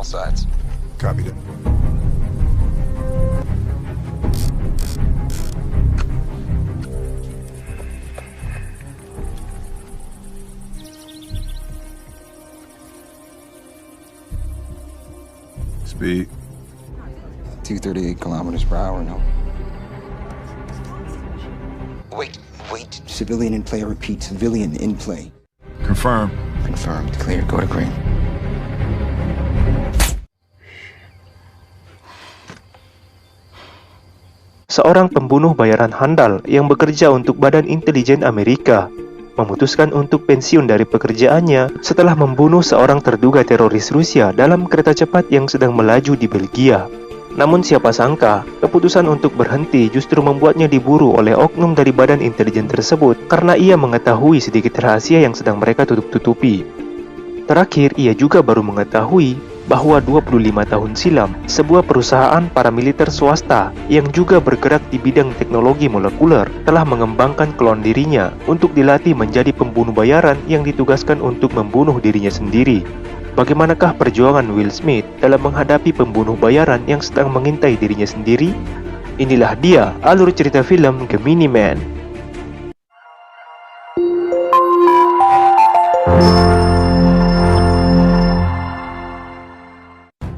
all sides. Copy that. Speed. 238 kilometers per hour, no. Wait. Civilian in play, I repeat, civilian in play. Confirm. Confirmed. Clear. Go to green. Seorang pembunuh bayaran handal yang bekerja untuk Badan Intelijen Amerika memutuskan untuk pensiun dari pekerjaannya setelah membunuh seorang terduga teroris Rusia dalam kereta cepat yang sedang melaju di Belgia. Namun siapa sangka, keputusan untuk berhenti justru membuatnya diburu oleh oknum dari Badan Intelijen tersebut karena ia mengetahui sedikit rahasia yang sedang mereka tutup-tutupi. Terakhir, ia juga baru mengetahui bahwa 25 tahun silam, sebuah perusahaan paramiliter swasta yang juga bergerak di bidang teknologi molekuler telah mengembangkan klon dirinya untuk dilatih menjadi pembunuh bayaran yang ditugaskan untuk membunuh dirinya sendiri. Bagaimanakah perjuangan Will Smith dalam menghadapi pembunuh bayaran yang sedang mengintai dirinya sendiri? Inilah dia alur cerita film Gemini Man.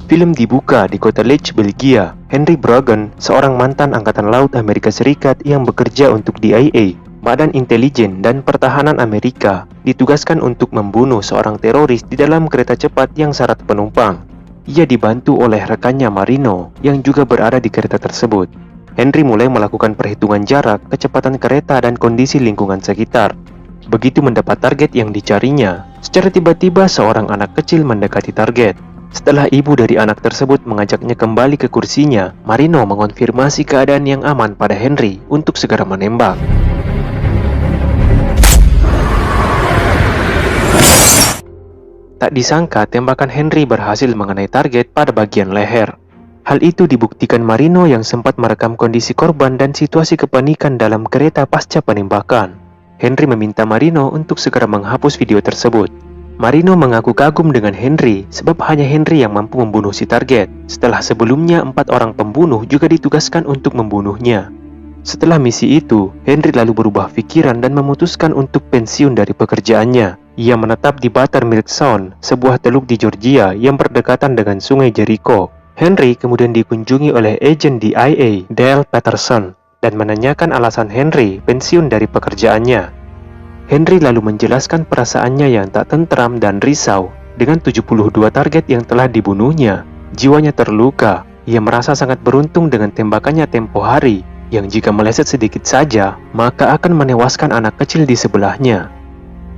Film dibuka di kota Liege, Belgia. Henry Bragen, seorang mantan Angkatan Laut Amerika Serikat yang bekerja untuk DIA, Badan Intelijen dan Pertahanan Amerika, ditugaskan untuk membunuh seorang teroris di dalam kereta cepat yang syarat penumpang. Ia dibantu oleh rekannya Marino yang juga berada di kereta tersebut. Henry mulai melakukan perhitungan jarak, kecepatan kereta dan kondisi lingkungan sekitar. Begitu mendapat target yang dicarinya, secara tiba-tiba seorang anak kecil mendekati target. Setelah ibu dari anak tersebut mengajaknya kembali ke kursinya, Marino mengonfirmasi keadaan yang aman pada Henry untuk segera menembak. Tak disangka tembakan Henry berhasil mengenai target pada bagian leher. Hal itu dibuktikan Marino yang sempat merekam kondisi korban dan situasi kepanikan dalam kereta pasca penembakan. Henry meminta Marino untuk segera menghapus video tersebut. Marino mengaku kagum dengan Henry sebab hanya Henry yang mampu membunuh si target, setelah sebelumnya 4 orang pembunuh juga ditugaskan untuk membunuhnya. Setelah misi itu, Henry lalu berubah pikiran dan memutuskan untuk pensiun dari pekerjaannya. Ia menetap di Buttermilk Sound, sebuah teluk di Georgia yang berdekatan dengan sungai Jericho. Henry kemudian dikunjungi oleh agen DIA, Dale Patterson, dan menanyakan alasan Henry pensiun dari pekerjaannya. Henry lalu menjelaskan perasaannya yang tak tentram dan risau dengan 72 target yang telah dibunuhnya. Jiwanya terluka. Ia merasa sangat beruntung dengan tembakannya tempo hari, yang jika meleset sedikit saja, maka akan menewaskan anak kecil di sebelahnya.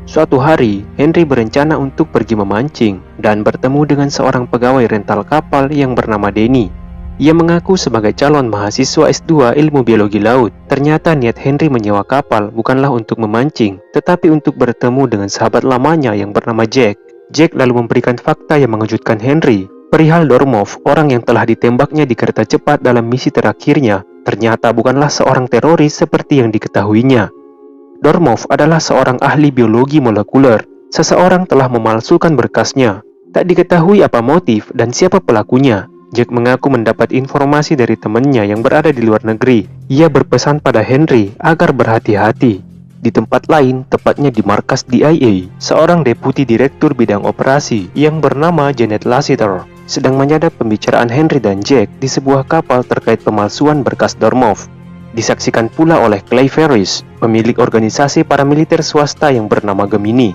Suatu hari, Henry berencana untuk pergi memancing dan bertemu dengan seorang pegawai rental kapal yang bernama Denny. Ia mengaku sebagai calon mahasiswa S2 ilmu biologi laut. Ternyata niat Henry menyewa kapal bukanlah untuk memancing, tetapi untuk bertemu dengan sahabat lamanya yang bernama Jack. Jack lalu memberikan fakta yang mengejutkan Henry perihal Dormov, orang yang telah ditembaknya di kereta cepat dalam misi terakhirnya. Ternyata bukanlah seorang teroris seperti yang diketahuinya. Dormov adalah seorang ahli biologi molekuler. Seseorang telah memalsukan berkasnya. Tak diketahui apa motif dan siapa pelakunya. Jack mengaku mendapat informasi dari temannya yang berada di luar negeri. Ia berpesan pada Henry agar berhati-hati. Di tempat lain, tepatnya di markas DIA, seorang deputi direktur bidang operasi yang bernama Janet Lassiter sedang menyadap pembicaraan Henry dan Jack di sebuah kapal terkait pemalsuan berkas Dormov. Disaksikan pula oleh Clay Ferris, pemilik organisasi paramiliter swasta yang bernama Gemini.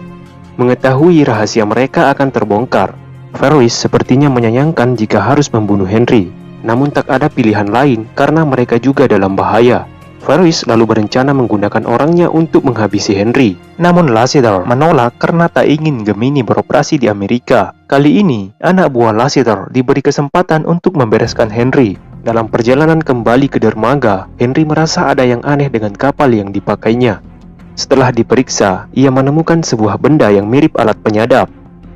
Mengetahui rahasia mereka akan terbongkar, Ferris sepertinya menyayangkan jika harus membunuh Henry. Namun tak ada pilihan lain karena mereka juga dalam bahaya. Ferris lalu berencana menggunakan orangnya untuk menghabisi Henry. Namun Lassiter menolak karena tak ingin Gemini beroperasi di Amerika. Kali ini, anak buah Lassiter diberi kesempatan untuk membereskan Henry. Dalam perjalanan kembali ke dermaga, Henry merasa ada yang aneh dengan kapal yang dipakainya. Setelah diperiksa, ia menemukan sebuah benda yang mirip alat penyadap.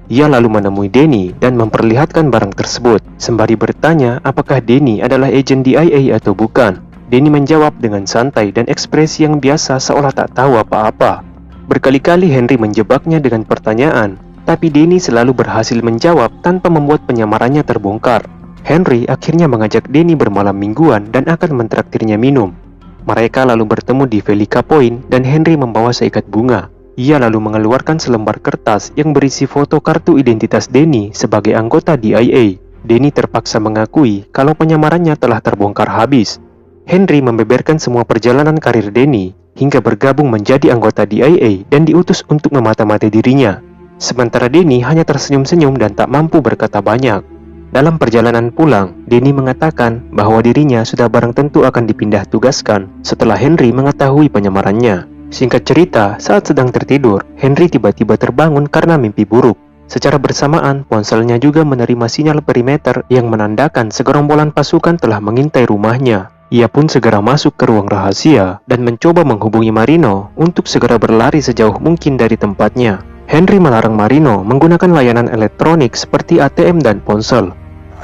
Ia lalu menemui Denny dan memperlihatkan barang tersebut, sembari bertanya apakah Denny adalah agen DIA atau bukan. Denny menjawab dengan santai dan ekspresi yang biasa seolah tak tahu apa-apa. Berkali-kali Henry menjebaknya dengan pertanyaan, Tapi Denny selalu berhasil menjawab tanpa membuat penyamarannya terbongkar. Henry akhirnya mengajak Denny bermalam mingguan dan akan mentraktirnya minum. Mereka lalu bertemu di Velika Point dan Henry membawa seikat bunga. Ia lalu mengeluarkan selembar kertas yang berisi foto kartu identitas Denny sebagai anggota DIA. Denny terpaksa mengakui kalau penyamarannya telah terbongkar habis. Henry membeberkan semua perjalanan karir Denny hingga bergabung menjadi anggota DIA dan diutus untuk memata-matai dirinya. Sementara Denny hanya tersenyum-senyum dan tak mampu berkata banyak. Dalam perjalanan pulang, Denny mengatakan bahwa dirinya sudah barang tentu akan dipindah tugaskan setelah Henry mengetahui penyamarannya. Singkat cerita, saat sedang tertidur, Henry tiba-tiba terbangun karena mimpi buruk. Secara bersamaan, ponselnya juga menerima sinyal perimeter yang menandakan segerombolan pasukan telah mengintai rumahnya. Ia pun segera masuk ke ruang rahasia dan mencoba menghubungi Marino untuk segera berlari sejauh mungkin dari tempatnya. Henry melarang Marino menggunakan layanan elektronik seperti ATM dan ponsel.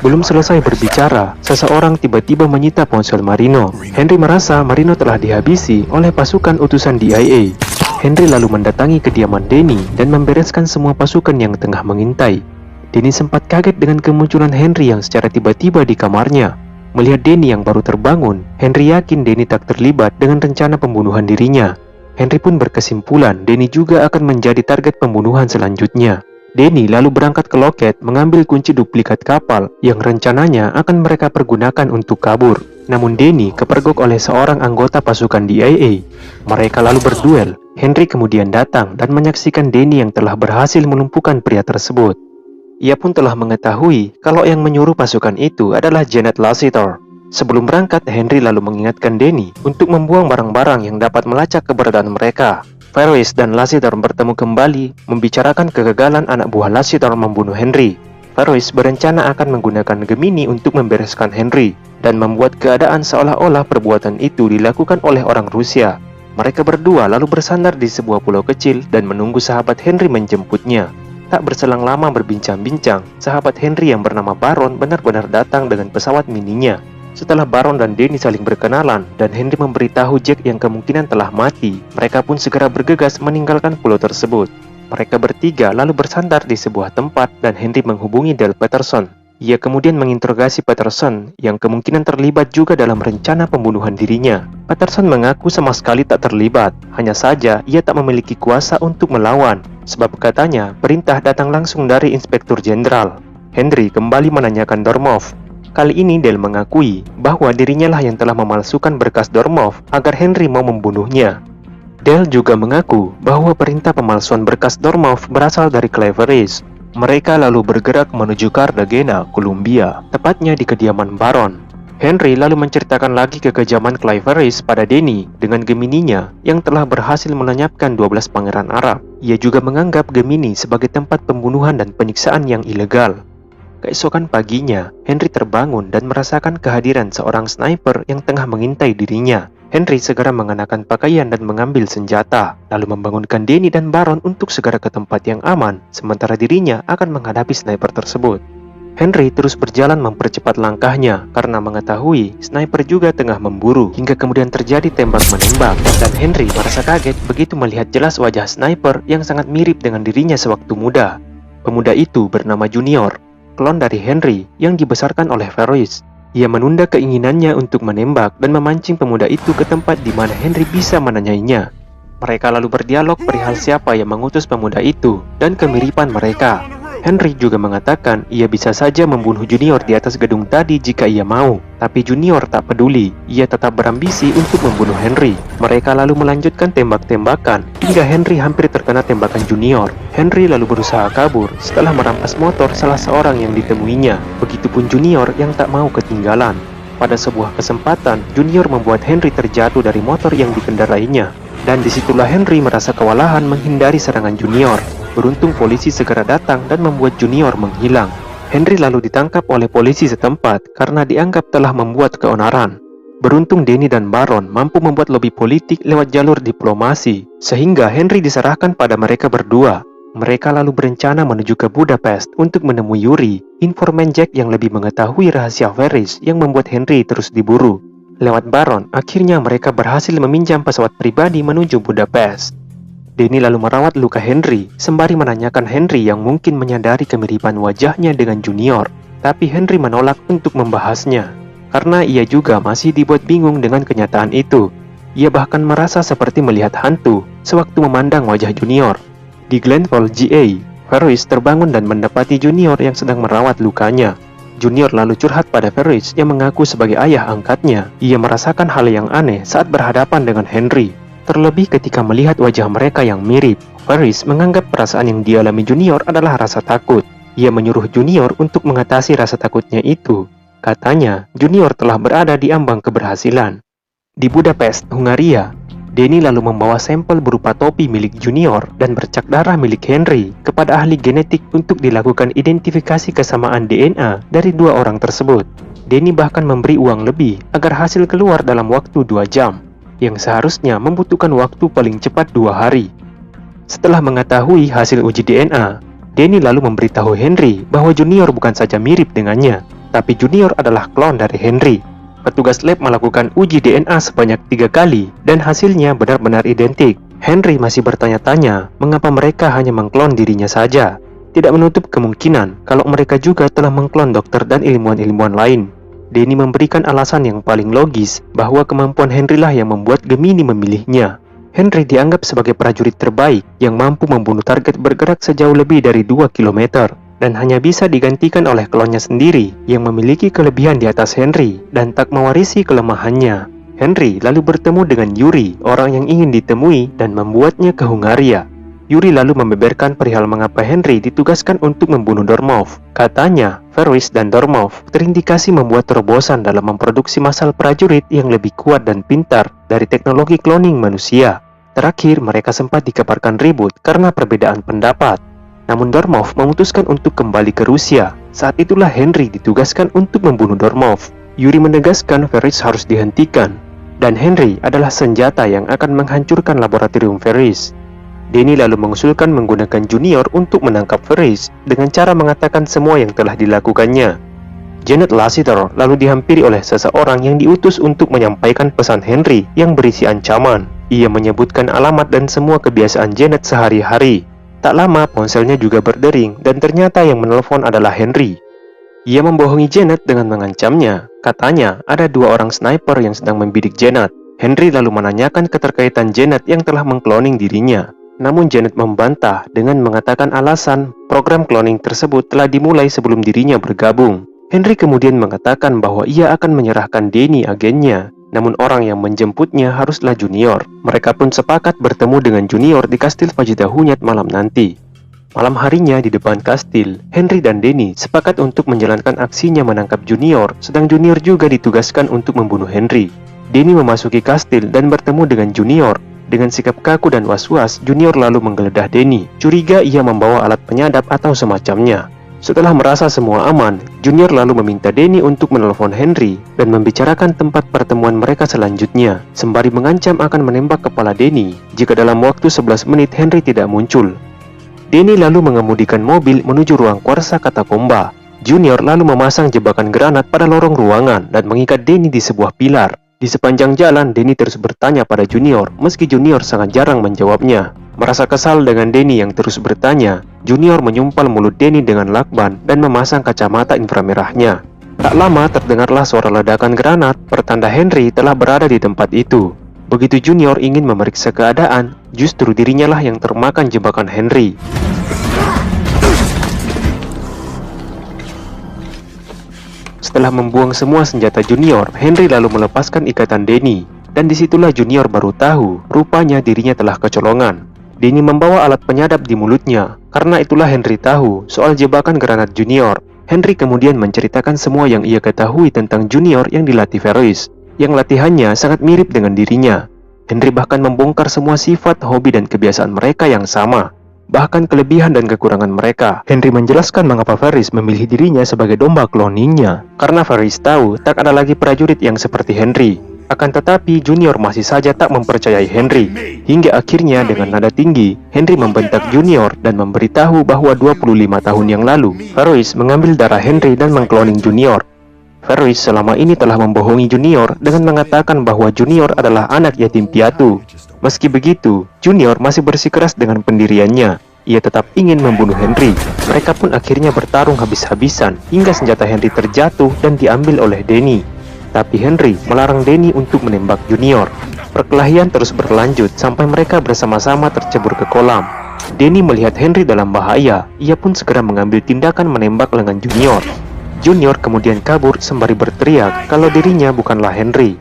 Belum selesai berbicara, seseorang tiba-tiba menyita ponsel Marino. Henry merasa Marino telah dihabisi oleh pasukan utusan DIA. Henry lalu mendatangi kediaman Denny dan membereskan semua pasukan yang tengah mengintai. Denny sempat kaget dengan kemunculan Henry yang secara tiba-tiba di kamarnya. Melihat Denny yang baru terbangun, Henry yakin Denny tak terlibat dengan rencana pembunuhan dirinya. Henry pun berkesimpulan Denny juga akan menjadi target pembunuhan selanjutnya. Denny lalu berangkat ke loket mengambil kunci duplikat kapal yang rencananya akan mereka pergunakan untuk kabur. Namun Denny kepergok oleh seorang anggota pasukan DIA. Mereka lalu berduel. Henry kemudian datang dan menyaksikan Denny yang telah berhasil melumpuhkan pria tersebut. Ia pun telah mengetahui kalau yang menyuruh pasukan itu adalah Janet Lassiter. Sebelum berangkat, Henry lalu mengingatkan Denny untuk membuang barang-barang yang dapat melacak keberadaan mereka. Ferris dan Lassiter bertemu kembali membicarakan kegagalan anak buah Lassiter membunuh Henry. Ferris berencana akan menggunakan Gemini untuk membereskan Henry dan membuat keadaan seolah-olah perbuatan itu dilakukan oleh orang Rusia. Mereka berdua lalu bersandar di sebuah pulau kecil dan menunggu sahabat Henry menjemputnya. Tak berselang lama berbincang-bincang, sahabat Henry yang bernama Baron benar-benar datang dengan pesawat mininya. Setelah Baron dan Denny saling berkenalan dan Henry memberitahu Jack yang kemungkinan telah mati, mereka pun segera bergegas meninggalkan pulau tersebut. Mereka bertiga lalu bersandar di sebuah tempat dan Henry menghubungi Dale Patterson. Ia kemudian menginterogasi Patterson yang kemungkinan terlibat juga dalam rencana pembunuhan dirinya. Patterson mengaku sama sekali tak terlibat, hanya saja ia tak memiliki kuasa untuk melawan, sebab katanya perintah datang langsung dari Inspektur Jenderal. Henry kembali menanyakan Dormov. Kali ini Dale mengakui bahwa dirinya lah yang telah memalsukan berkas Dormov agar Henry mau membunuhnya. Dale juga mengaku bahwa perintah pemalsuan berkas Dormov berasal dari Cleveris. Mereka lalu bergerak menuju Cartagena, Colombia, tepatnya di kediaman Baron. Henry lalu menceritakan lagi kekejaman Cleveris pada Denny dengan Gemininya yang telah berhasil melenyapkan 12 pangeran Arab. Ia juga menganggap Gemini sebagai tempat pembunuhan dan penyiksaan yang ilegal. Keesokan paginya, Henry terbangun dan merasakan kehadiran seorang sniper yang tengah mengintai dirinya. Henry segera mengenakan pakaian dan mengambil senjata, lalu membangunkan Denny dan Baron untuk segera ke tempat yang aman, sementara dirinya akan menghadapi sniper tersebut. Henry terus berjalan mempercepat langkahnya karena mengetahui sniper juga tengah memburu, hingga kemudian terjadi tembak-menembak, dan Henry merasa kaget begitu melihat jelas wajah sniper yang sangat mirip dengan dirinya sewaktu muda. Pemuda itu bernama Junior, klon dari Henry yang dibesarkan oleh Ferris. Ia menunda keinginannya untuk menembak dan memancing pemuda itu ke tempat di mana Henry bisa menanyainya. Mereka lalu berdialog perihal siapa yang mengutus pemuda itu dan kemiripan mereka. Henry juga mengatakan ia bisa saja membunuh Junior di atas gedung tadi jika ia mau, tapi Junior tak peduli. Ia tetap berambisi untuk membunuh Henry. Mereka lalu melanjutkan tembak-tembakan hingga Henry hampir terkena tembakan Junior. Henry lalu berusaha kabur setelah merampas motor salah seorang yang ditemuinya. Begitupun Junior yang tak mau ketinggalan. Pada sebuah kesempatan, Junior membuat Henry terjatuh dari motor yang dikendarainya. Dan disitulah Henry merasa kewalahan menghindari serangan Junior. Beruntung polisi segera datang dan membuat Junior menghilang. Henry lalu ditangkap oleh polisi setempat karena dianggap telah membuat keonaran. Beruntung Denny dan Baron mampu membuat lobi politik lewat jalur diplomasi, sehingga Henry diserahkan pada mereka berdua. Mereka lalu berencana menuju ke Budapest untuk menemui Yuri, informan Jack yang lebih mengetahui rahasia Ferris yang membuat Henry terus diburu. Lewat Baron, akhirnya mereka berhasil meminjam pesawat pribadi menuju Budapest. Denny lalu merawat luka Henry, sembari menanyakan Henry yang mungkin menyadari kemiripan wajahnya dengan Junior. Tapi Henry menolak untuk membahasnya, karena ia juga masih dibuat bingung dengan kenyataan itu. Ia bahkan merasa seperti melihat hantu sewaktu memandang wajah Junior. Di Glenfall, GA, Ferris terbangun dan mendapati Junior yang sedang merawat lukanya. Junior lalu curhat pada Ferris yang mengaku sebagai ayah angkatnya. Ia merasakan hal yang aneh saat berhadapan dengan Henry. Terlebih ketika melihat wajah mereka yang mirip, Ferris menganggap perasaan yang dialami Junior adalah rasa takut. Ia menyuruh Junior untuk mengatasi rasa takutnya itu. Katanya, Junior telah berada di ambang keberhasilan. Di Budapest, Hungaria, Denny lalu membawa sampel berupa topi milik Junior dan bercak darah milik Henry kepada ahli genetik untuk dilakukan identifikasi kesamaan DNA dari dua orang tersebut. Denny bahkan memberi uang lebih agar hasil keluar dalam waktu 2 jam. Yang seharusnya membutuhkan waktu paling cepat 2 hari. Setelah mengetahui hasil uji DNA, Denny lalu memberitahu Henry bahwa Junior bukan saja mirip dengannya, tapi Junior adalah klon dari Henry. Petugas lab melakukan uji DNA sebanyak 3 kali dan hasilnya benar-benar identik. Henry masih bertanya-tanya mengapa mereka hanya mengklon dirinya saja. Tidak menutup kemungkinan kalau mereka juga telah mengklon dokter dan ilmuwan-ilmuwan lain. Denny memberikan alasan yang paling logis bahwa kemampuan Henry lah yang membuat Gemini memilihnya. Henry dianggap sebagai prajurit terbaik yang mampu membunuh target bergerak sejauh lebih dari 2 km dan hanya bisa digantikan oleh klonnya sendiri yang memiliki kelebihan di atas Henry dan tak mewarisi kelemahannya. Henry lalu bertemu dengan Yuri, orang yang ingin ditemui dan membuatnya ke Hungaria. Yuri lalu membeberkan perihal mengapa Henry ditugaskan untuk membunuh Dormov. Katanya, Ferris dan Dormov terindikasi membuat terobosan dalam memproduksi massal prajurit yang lebih kuat dan pintar dari teknologi cloning manusia. Terakhir, mereka sempat dikabarkan ribut karena perbedaan pendapat. Namun Dormov memutuskan untuk kembali ke Rusia. Saat itulah Henry ditugaskan untuk membunuh Dormov. Yuri menegaskan Ferris harus dihentikan, dan Henry adalah senjata yang akan menghancurkan laboratorium Ferris. Denny lalu mengusulkan menggunakan Junior untuk menangkap Ferris dengan cara mengatakan semua yang telah dilakukannya. Janet Lassiter lalu dihampiri oleh seseorang yang diutus untuk menyampaikan pesan Henry yang berisi ancaman. Ia menyebutkan alamat dan semua kebiasaan Janet sehari-hari. Tak lama ponselnya juga berdering dan ternyata yang menelpon adalah Henry. Ia membohongi Janet dengan mengancamnya. Katanya ada 2 orang sniper yang sedang membidik Janet. Henry lalu menanyakan keterkaitan Janet yang telah mengkloning dirinya. Namun Janet membantah dengan mengatakan alasan program cloning tersebut telah dimulai sebelum dirinya bergabung. Henry kemudian mengatakan bahwa ia akan menyerahkan Denny agennya, namun orang yang menjemputnya haruslah Junior. Mereka pun sepakat bertemu dengan Junior di kastil Vajida Hunyad malam nanti. Malam harinya di depan kastil, Henry dan Denny sepakat untuk menjalankan aksinya menangkap Junior, sedang Junior juga ditugaskan untuk membunuh Henry. Denny memasuki kastil dan bertemu dengan Junior. Dengan sikap kaku dan was-was, Junior lalu menggeledah Denny. Curiga ia membawa alat penyadap atau semacamnya. Setelah merasa semua aman, Junior lalu meminta Denny untuk menelpon Henry dan membicarakan tempat pertemuan mereka selanjutnya, sembari mengancam akan menembak kepala Denny jika dalam waktu 11 menit Henry tidak muncul. Denny lalu mengemudikan mobil menuju ruang kuarsa katakomba. Junior lalu memasang jebakan granat pada lorong ruangan dan mengikat Denny di sebuah pilar. Di sepanjang jalan, Denny terus bertanya pada Junior, meski Junior sangat jarang menjawabnya. Merasa kesal dengan Denny yang terus bertanya, Junior menyumpal mulut Denny dengan lakban dan memasang kacamata inframerahnya. Tak lama terdengarlah suara ledakan granat, pertanda Henry telah berada di tempat itu. Begitu Junior ingin memeriksa keadaan, justru dirinya lah yang termakan jebakan Henry. Setelah membuang semua senjata Junior, Henry lalu melepaskan ikatan Denny. Dan disitulah Junior baru tahu, rupanya dirinya telah kecolongan. Denny membawa alat penyadap di mulutnya. Karena itulah Henry tahu soal jebakan granat Junior. Henry kemudian menceritakan semua yang ia ketahui tentang Junior yang dilatih Ferris, yang latihannya sangat mirip dengan dirinya. Henry bahkan membongkar semua sifat, hobi, dan kebiasaan mereka yang sama, bahkan kelebihan dan kekurangan mereka. Henry menjelaskan mengapa Ferris memilih dirinya sebagai domba cloningnya, karena Ferris tahu tak ada lagi prajurit yang seperti Henry. Akan tetapi Junior masih saja tak mempercayai Henry. Hingga akhirnya dengan nada tinggi, Henry membentak Junior dan memberitahu bahwa 25 tahun yang lalu, Ferris mengambil darah Henry dan mengkloning Junior. Ferris selama ini telah membohongi Junior dengan mengatakan bahwa Junior adalah anak yatim piatu. Meski begitu, Junior masih bersikeras dengan pendiriannya. Ia tetap ingin membunuh Henry. Mereka pun akhirnya bertarung habis-habisan hingga senjata Henry terjatuh dan diambil oleh Danny. Tapi Henry melarang Danny untuk menembak Junior. Perkelahian terus berlanjut sampai mereka bersama-sama tercebur ke kolam. Danny melihat Henry dalam bahaya. Ia pun segera mengambil tindakan menembak lengan Junior. Junior kemudian kabur sembari berteriak kalau dirinya bukanlah Henry.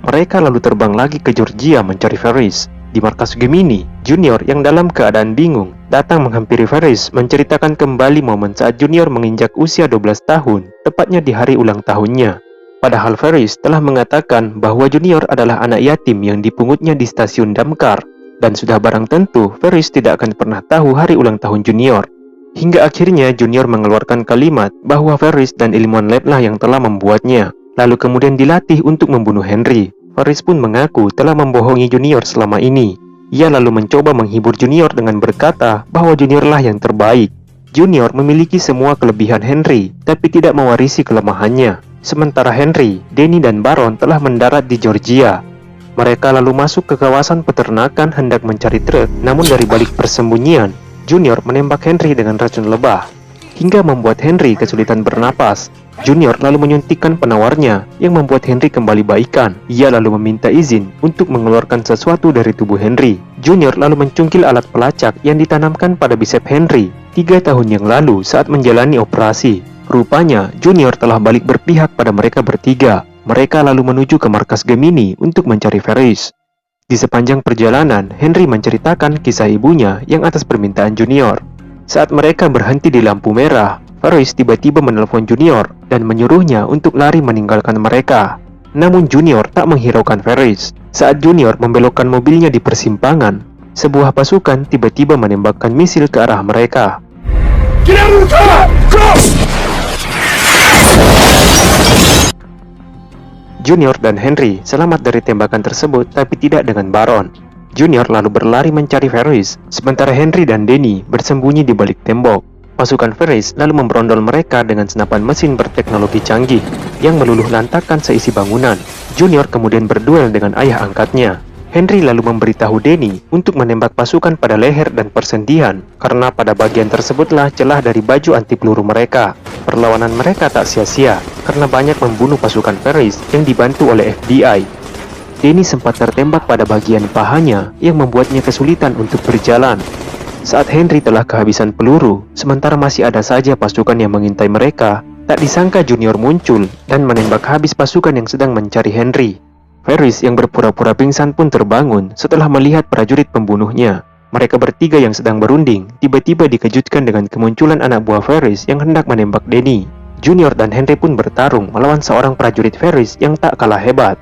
Mereka lalu terbang lagi ke Georgia mencari Ferris. Di markas Gemini, Junior yang dalam keadaan bingung datang menghampiri Ferris menceritakan kembali momen saat Junior menginjak usia 12 tahun, tepatnya di hari ulang tahunnya. Padahal Ferris telah mengatakan bahwa Junior adalah anak yatim yang dipungutnya di stasiun damkar, dan sudah barang tentu Ferris tidak akan pernah tahu hari ulang tahun Junior. Hingga akhirnya Junior mengeluarkan kalimat bahwa Ferris dan ilmuwan lablah yang telah membuatnya, lalu kemudian dilatih untuk membunuh Henry. Ferris pun mengaku telah membohongi Junior selama ini. Ia lalu mencoba menghibur Junior dengan berkata bahwa Juniorlah yang terbaik. Junior memiliki semua kelebihan Henry, tapi tidak mewarisi kelemahannya. Sementara Henry, Danny dan Baron telah mendarat di Georgia. Mereka lalu masuk ke kawasan peternakan hendak mencari truk, namun dari balik persembunyian, Junior menembak Henry dengan racun lebah, hingga membuat Henry kesulitan bernapas. Junior lalu menyuntikkan penawarnya, yang membuat Henry kembali baikan. Ia lalu meminta izin untuk mengeluarkan sesuatu dari tubuh Henry. Junior lalu mencungkil alat pelacak yang ditanamkan pada bisep Henry 3 tahun yang lalu saat menjalani operasi. Rupanya, Junior telah balik berpihak pada mereka bertiga. Mereka lalu menuju ke markas Gemini untuk mencari Ferris. Di sepanjang perjalanan, Henry menceritakan kisah ibunya yang atas permintaan Junior. Saat mereka berhenti di lampu merah, Ferris tiba-tiba menelpon Junior dan menyuruhnya untuk lari meninggalkan mereka. Namun Junior tak menghiraukan Ferris. Saat Junior membelokkan mobilnya di persimpangan, sebuah pasukan tiba-tiba menembakkan misil ke arah mereka. Get out of the car! Go! Junior dan Henry selamat dari tembakan tersebut, tapi tidak dengan Baron. Junior lalu berlari mencari Ferris, sementara Henry dan Danny bersembunyi di balik tembok. Pasukan Ferris lalu memberondol mereka dengan senapan mesin berteknologi canggih yang meluluh lantakkan seisi bangunan. Junior kemudian berduel dengan ayah angkatnya. Henry lalu memberitahu Danny untuk menembak pasukan pada leher dan persendian, karena pada bagian tersebutlah celah dari baju anti peluru mereka. Perlawanan mereka tak sia-sia, karena banyak membunuh pasukan Ferris yang dibantu oleh FBI. Danny sempat tertembak pada bagian pahanya yang membuatnya kesulitan untuk berjalan. Saat Henry telah kehabisan peluru, sementara masih ada saja pasukan yang mengintai mereka, tak disangka Junior muncul dan menembak habis pasukan yang sedang mencari Henry. Ferris yang berpura-pura pingsan pun terbangun setelah melihat prajurit pembunuhnya. Mereka bertiga yang sedang berunding tiba-tiba dikejutkan dengan kemunculan anak buah Ferris yang hendak menembak Danny. Junior dan Henry pun bertarung melawan seorang prajurit Ferris yang tak kalah hebat.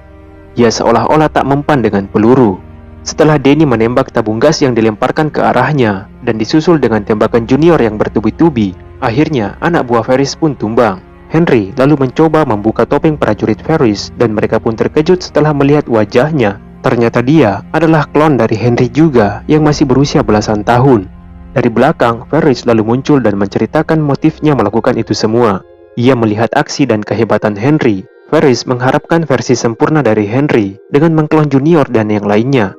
Ia seolah-olah tak mempan dengan peluru. Setelah Danny menembak tabung gas yang dilemparkan ke arahnya dan disusul dengan tembakan Junior yang bertubi-tubi, akhirnya anak buah Ferris pun tumbang. Henry lalu mencoba membuka topeng prajurit Ferris dan mereka pun terkejut setelah melihat wajahnya. Ternyata dia adalah klon dari Henry juga yang masih berusia belasan tahun. Dari belakang, Ferris lalu muncul dan menceritakan motifnya melakukan itu semua. Ia melihat aksi dan kehebatan Henry. Ferris mengharapkan versi sempurna dari Henry dengan mengklon Junior dan yang lainnya.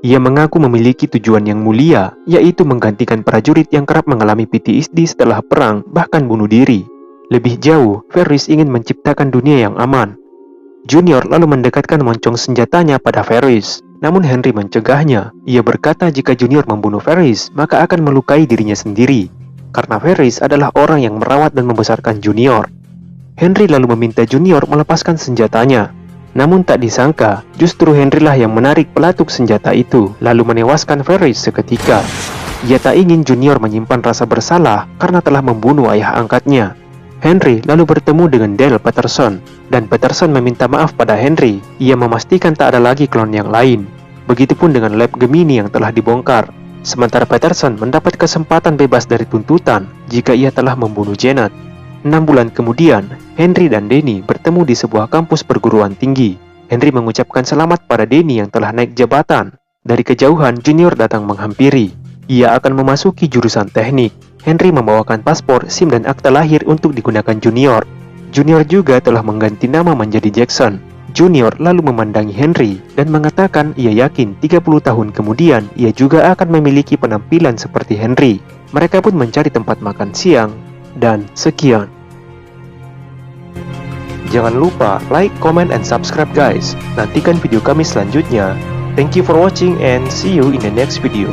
Ia mengaku memiliki tujuan yang mulia, yaitu menggantikan prajurit yang kerap mengalami PTSD setelah perang, bahkan bunuh diri. Lebih jauh, Ferris ingin menciptakan dunia yang aman. Junior lalu mendekatkan moncong senjatanya pada Ferris. Namun Henry mencegahnya. Ia berkata jika Junior membunuh Ferris, maka akan melukai dirinya sendiri. Karena Ferris adalah orang yang merawat dan membesarkan Junior. Henry lalu meminta Junior melepaskan senjatanya. Namun tak disangka, justru Henry lah yang menarik pelatuk senjata itu, lalu menewaskan Ferris seketika. Ia tak ingin Junior menyimpan rasa bersalah karena telah membunuh ayah angkatnya. Henry lalu bertemu dengan Dale Patterson, dan Patterson meminta maaf pada Henry. Ia memastikan tak ada lagi klon yang lain. Begitupun dengan lab Gemini yang telah dibongkar. Sementara Patterson mendapat kesempatan bebas dari tuntutan jika ia telah membunuh Janet. 6 bulan kemudian, Henry dan Danny bertemu di sebuah kampus perguruan tinggi. Henry mengucapkan selamat pada Danny yang telah naik jabatan. Dari kejauhan, Junior datang menghampiri. Ia akan memasuki jurusan teknik. Henry membawakan paspor, SIM dan akta lahir untuk digunakan Junior. Junior juga telah mengganti nama menjadi Jackson. Junior lalu memandangi Henry dan mengatakan ia yakin 30 tahun kemudian ia juga akan memiliki penampilan seperti Henry. Mereka pun mencari tempat makan siang, dan sekian. Jangan lupa like, comment, and subscribe guys. Nantikan video kami selanjutnya. Thank you for watching and see you in the next video.